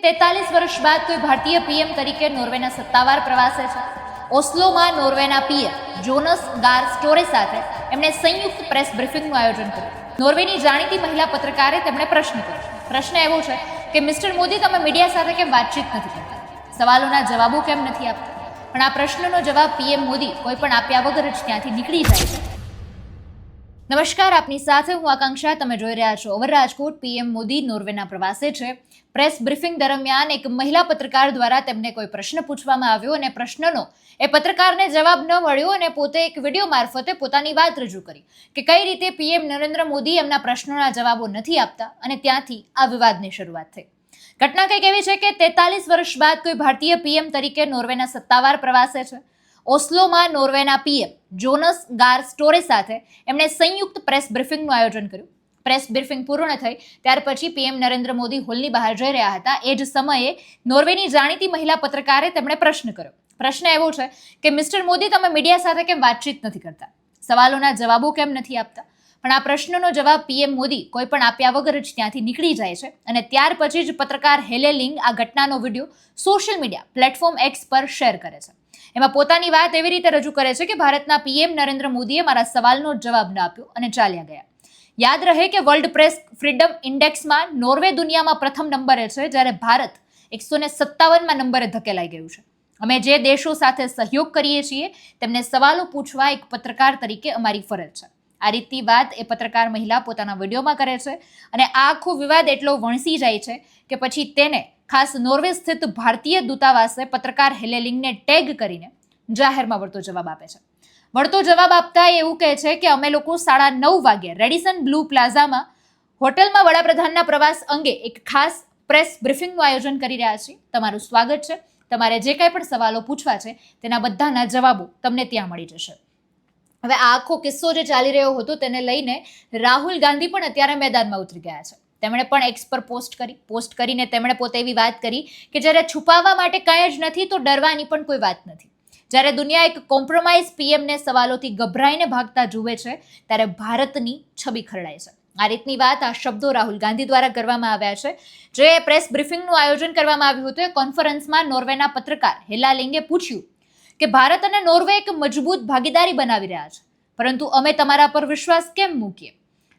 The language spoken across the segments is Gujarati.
43 વર્ષ બાદ કોઈ ભારતીય પીએમ તરીકે નોર્વેના સત્તાવાર પ્રવાસે છે. ઓસ્લોમાં નોર્વેના પીએમ જોનસ ગાર સ્ટોરે સાથે એમણે સંયુક્ત પ્રેસ બ્રીફિંગનું આયોજન કર્યું. નોર્વેની જાણીતી મહિલા પત્રકારે તેમણે પ્રશ્ન કર્યો. પ્રશ્ન એવો છે કે મિસ્ટર મોદી, તમે મીડિયા સાથે કેમ વાતચીત નથી કરતા? સવાલોના જવાબો કેમ નથી આપતા? પણ આ પ્રશ્નનો જવાબ પીએમ મોદી કોઈ પણ આપ્યા વગર જ ત્યાંથી નીકળી જાય છે. નમસ્કાર, આપની સાથે હું આકાંક્ષા. તમે જોઈ રહ્યા છો ઓવર રાજકોટ. પીએમ મોદી નોર્વેના પ્રવાસે છે. પ્રેસ બ્રીફિંગ દરમિયાન એક મહિલા પત્રકાર દ્વારા તેમને કોઈ પ્રશ્ન પૂછવામાં આવ્યો અને પ્રશ્નનો એ પત્રકારને જવાબ ન મળ્યો અને પોતે એક વિડીયો મારફતે પોતાની વાત રજૂ કરી કે કઈ રીતે પીએમ નરેન્દ્ર મોદી એમના પ્રશ્નોના જવાબો નથી આપતા, અને ત્યાંથી આ વિવાદની શરૂઆત થઈ. ઘટના કંઈક એવી છે કે 43 વર્ષ બાદ કોઈ ભારતીય પીએમ તરીકે નોર્વેના સત્તાવાર પ્રવાસે છે. ઓસ્લોમાં નોર્વેના પીએમ જોનસ ગાર સ્ટોરે સાથે એમણે સંયુક્ત પ્રેસ બ્રીફિંગનું આયોજન કર્યું. પ્રેસ બ્રીફિંગ પૂર્ણ થઈ ત્યાર પછી પીએમ નરેન્દ્ર મોદી હોલની બહાર જઈ રહ્યા હતા. એ જ સમયે નોર્વેની જાણીતી મહિલા પત્રકારે તેમણે પ્રશ્ન કર્યો. પ્રશ્ન એવો છે કે મિસ્ટર મોદી, તમે મીડિયા સાથે કેમ વાતચીત નથી કરતા? સવાલોના જવાબો કેમ નથી આપતા? પણ આ પ્રશ્નનો જવાબ પીએમ મોદી કોઈ પણ આપ્યા વગર જ ત્યાંથી નીકળી જાય છે. અને ત્યાર પછી જ પત્રકાર હેલે લિંગ આ ઘટનાનો video social media platform x પર શેર કરે છે. એમાં પોતાની વાત એવી રીતે રજૂ કરે છે કે ભારતના પીએમ નરેન્દ્ર મોદીએ મારા સવાલનો જવાબ ન આપ્યો અને ચાલ્યા ગયા. યાદ રહે કે વર્લ્ડ પ્રેસ ફ્રીડમ ઇન્ડેક્સમાં નોર્વે દુનિયામાં પ્રથમ નંબરે છે, જ્યારે ભારત 157માં નંબરે ધકેલાઈ ગયું છે. અમે જે દેશો સાથે સહયોગ કરીએ છીએ તેમને સવાલો પૂછવા એક પત્રકાર તરીકે અમારી ફરજ છે. આ રીતની વાત એ પત્રકાર મહિલા પોતાના વિડીયોમાં કરે છે. અને આ આખો વિવાદ એટલો વણસી જાય છે કે પછી તેને ખાસ નોર્વે સ્થિત ભારતીય દૂતાવાસે પત્રકાર હેલેલિંગને ટેગ કરીને જાહેરમાં વળતો જવાબ આપે છે. વળતો જવાબ આપતા એવું કહે છે કે અમે લોકો 9:30 વાગે રેડિસન બ્લુ પ્લાઝામાં હોટલમાં વડાપ્રધાનના પ્રવાસ અંગે એક ખાસ પ્રેસ બ્રીફિંગનું આયોજન કરી રહ્યા છીએ. તમારું સ્વાગત છે. તમારે જે કંઈ પણ સવાલો પૂછવા છે તેના બધાના જવાબો તમને ત્યાં મળી જશે. હવે આ આખો કિસ્સો જે ચાલી રહ્યો હતો તેને લઈને રાહુલ ગાંધી પણ અત્યારે મેદાનમાં ઉતરી ગયા છે. તેમણે પણ એક્સ પર પોસ્ટ કરીને તેમણે પોતે એવી વાત કરી કે જ્યારે છુપાવવા માટે કાંઈ જ નથી તો ડરવાની પણ કોઈ વાત નથી. જ્યારે દુનિયા એક કોમ્પ્રોમાઇઝ પીએમને સવાલોથી ગભરાઈને ભાગતા જુએ છે ત્યારે ભારતની છબી ખરડાય છે. આ રીતની વાત, આ શબ્દો રાહુલ ગાંધી દ્વારા કરવામાં આવ્યા છે. જે પ્રેસ બ્રીફિંગનું આયોજન કરવામાં આવ્યું હતું એ કોન્ફરન્સમાં નોર્વેના પત્રકાર હેલા લિંગે પૂછ્યું કે ભારત અને નોર્વે એક મજબૂત ભાગીદારી બનાવી રહ્યા છે, પરંતુ અમે તમારા પર વિશ્વાસ કેમ મૂકીએ?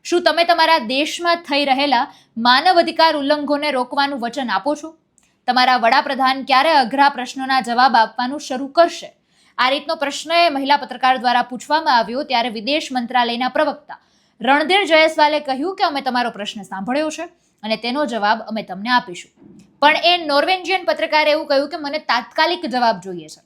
શું તમે તમારા દેશમાં થઈ રહેલા માનવ અધિકાર ઉલ્લંઘનોને રોકવાનું વચન આપો છો? તમારા વડાપ્રધાન ક્યારે અઘરા પ્રશ્નોના જવાબ આપવાનું શરૂ કરશે? આ રીતનો પ્રશ્ન એ મહિલા પત્રકાર દ્વારા પૂછવામાં આવ્યો. ત્યારે વિદેશ મંત્રાલયના પ્રવક્તા રણધીર જયસ્વાલે કહ્યું કે અમે તમારો પ્રશ્ન સાંભળ્યો છે અને તેનો જવાબ અમે તમને આપીશું. પણ એ નોર્વેન્જિયન પત્રકારે એવું કહ્યું કે મને તાત્કાલિક જવાબ જોઈએ છે.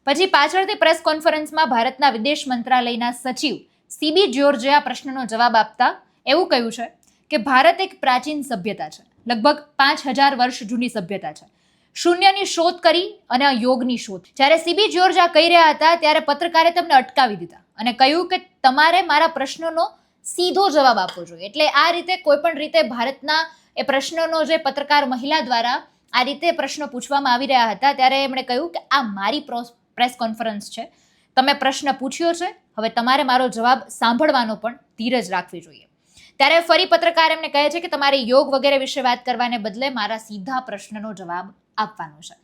પછી પાછળથી પ્રેસ કોન્ફરન્સમાં ભારતના વિદેશ મંત્રાલયના સચિવ સીબી જ્યોર્જે આ પ્રશ્નનો જવાબ આપતા એવું કહ્યું છે કે ભારત એક પ્રાચીન સભ્યતા છે, લગભગ 5000 વર્ષ જૂની સભ્યતા છે. શૂન્યની શોધ કરી અને યોગની શોધ. જ્યારે સીબી જ્યોર્જ આ કહી રહ્યા હતા ત્યારે પત્રકારે તેમને અટકાવી દીધા અને કહ્યું કે તમારે મારા પ્રશ્નનો સીધો જવાબ આપવો જોઈએ. એટલે આ રીતે કોઈ પણ રીતે ભારતના એ પ્રશ્નનો જે પત્રકાર મહિલા દ્વારા આ રીતે પ્રશ્નો પૂછવામાં આવી રહ્યા હતા ત્યારે એમણે કહ્યું કે આ મારી પ્રેસ કોન્ફરન્સ છે, તમે પ્રશ્ન પૂછ્યો છે, હવે તમારે મારો જવાબ સાંભળવાનો પણ ધીરજ રાખવી જોઈએ. ત્યારે ફરી પત્રકાર એમને કહે છે કે તમારે યોગ વગેરે વિશે વાત કરવાને બદલે મારા સીધા પ્રશ્નનો જવાબ આપવાનો છે.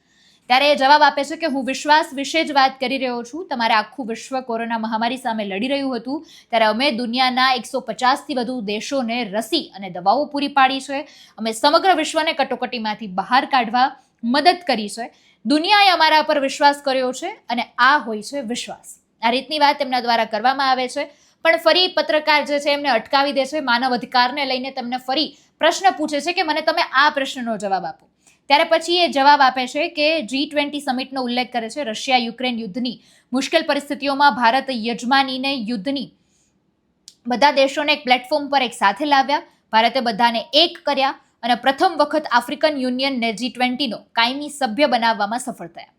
ત્યારે એ જવાબ આપે છે કે હું વિશ્વાસ વિશે જ વાત કરી રહ્યો છું. તમારે આખું વિશ્વ કોરોના મહામારી સામે લડી રહ્યું હતું ત્યારે અમે દુનિયાના 150થી વધુ દેશોને રસી અને દવાઓ પૂરી પાડી છે. અમે સમગ્ર વિશ્વને કટોકટીમાંથી બહાર કાઢવા મદદ કરી છે. દુનિયાએ અમારા પર વિશ્વાસ કર્યો છે અને આ હોય છે વિશ્વાસ. આ રીતની વાત તેમના દ્વારા કરવામાં આવે છે. પણ ફરી પત્રકાર જે છે એમને અટકાવી દે છે. માનવ અધિકારને લઈને તેમને ફરી પ્રશ્ન પૂછે છે કે મને તમે આ પ્રશ્નનો જવાબ આપો. ત્યારે પછી એ જવાબ આપે છે કે G20 સમિટનો ઉલ્લેખ કરે છે. રશિયા યુક્રેન યુદ્ધની મુશ્કેલ પરિસ્થિતિઓમાં ભારત યજમાનીને યુદ્ધની બધા દેશોને એક પ્લેટફોર્મ પર એક સાથે લાવ્યા. ભારતે બધાને એક કર્યા અને પ્રથમ વખત આફ્રિકન યુનિયનને G20નો કાયમી સભ્ય બનાવવામાં સફળ થયા.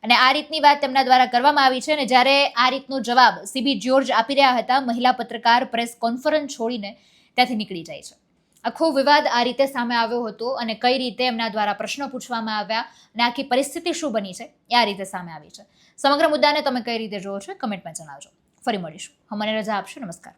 અને આ રીતની વાત તેમના દ્વારા કરવામાં આવી છે. અને જ્યારે આ રીતનો જવાબ સીબી જ્યોર્જ આપી રહ્યા હતા, મહિલા પત્રકાર પ્રેસ કોન્ફરન્સ છોડીને ત્યાંથી નીકળી જાય છે. આખો વિવાદ આ રીતે સામે આવ્યો હતો અને કઈ રીતે એમના દ્વારા પ્રશ્નો પૂછવામાં આવ્યા અને આખી પરિસ્થિતિ શું બની છે એ આ રીતે સામે આવી છે. સમગ્ર મુદ્દાને તમે કઈ રીતે જોવો છો કમેન્ટમાં જણાવજો. ફરી મળીશું. મને રજા આપશો. નમસ્કાર.